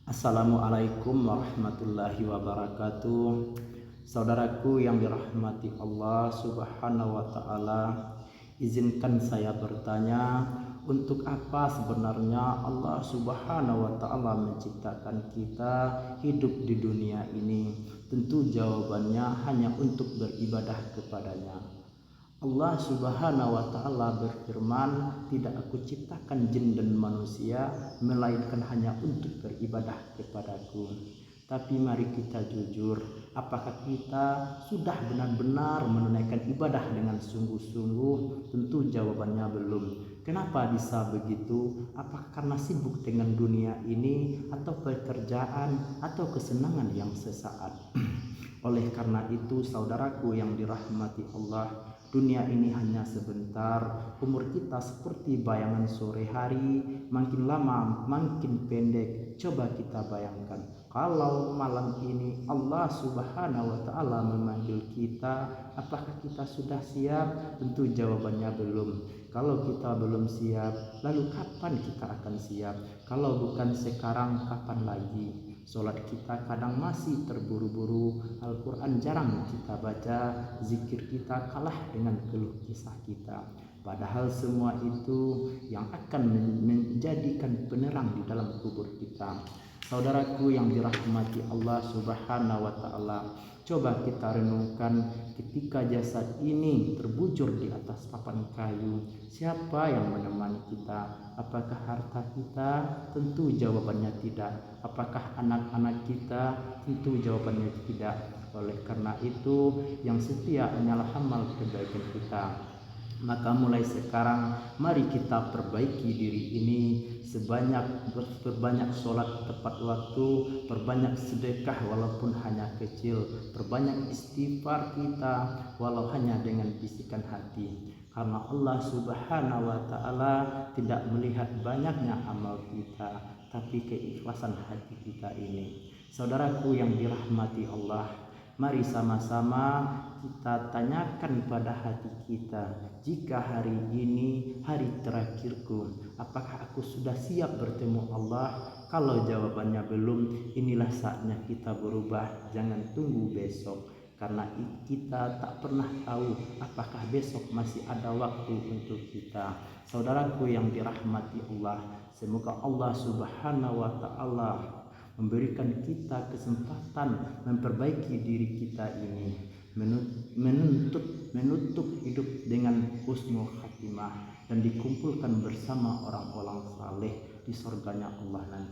Assalamualaikum warahmatullahi wabarakatuh. Saudaraku yang dirahmati Allah Subhanahu wa Ta'ala, izinkan saya bertanya, untuk apa sebenarnya Allah Subhanahu wa Ta'ala menciptakan kita hidup di dunia ini? Tentu jawabannya hanya untuk beribadah kepadanya. Allah Subhanahu wa Ta'ala berfirman, "Tidak aku ciptakan jin dan manusia melainkan hanya untuk beribadah kepadaku." Tapi mari kita jujur, apakah kita sudah benar-benar menunaikan ibadah dengan sungguh-sungguh? Tentu jawabannya belum. Kenapa bisa begitu? Apakah karena sibuk dengan dunia ini, atau pekerjaan, atau kesenangan yang sesaat? Oleh karena itu, saudaraku yang dirahmati Allah, dunia ini hanya sebentar. Umur kita seperti bayangan sore hari, makin lama makin pendek. Coba kita bayangkan, kalau malam ini Allah Subhanahu wa Ta'ala memanggil kita, apakah kita sudah siap? Tentu jawabannya belum. Kalau kita belum siap, lalu kapan kita akan siap? Kalau bukan sekarang, kapan lagi? Sholat kita kadang masih terburu-buru, Al-Quran jarang kita baca, zikir kita kalah dengan keluh kisah kita. Padahal semua itu yang akan menjadikan penerang di dalam kubur kita. Saudaraku yang dirahmati Allah Subhanahu wa Ta'ala, coba kita renungkan, ketika jasad ini terbujur di atas papan kayu, siapa yang menemani kita? Apakah harta kita? Tentu jawabannya tidak. Apakah anak-anak kita? Tentu jawabannya tidak. Oleh karena itu, yang setia hanyalah amal kebaikan kita. Maka mulai sekarang mari kita perbaiki diri ini, perbanyak sholat tepat waktu, perbanyak sedekah walaupun hanya kecil, perbanyak istighfar kita walau hanya dengan bisikan hati. Karena Allah Subhanahu wa Ta'ala tidak melihat banyaknya amal kita, tapi keikhlasan hati kita ini. Saudaraku yang dirahmati Allah, mari sama-sama kita tanyakan pada hati kita, jika hari ini hari terakhirku, apakah aku sudah siap bertemu Allah? Kalau jawabannya belum, inilah saatnya kita berubah, jangan tunggu besok. Karena kita tak pernah tahu apakah besok masih ada waktu untuk kita. Saudaraku yang dirahmati Allah, semoga Allah Subhanahu wa Ta'ala memberikan kita kesempatan memperbaiki diri kita ini, menutup hidup dengan husnul khatimah, dan dikumpulkan bersama orang-orang saleh di surganya Allah nanti.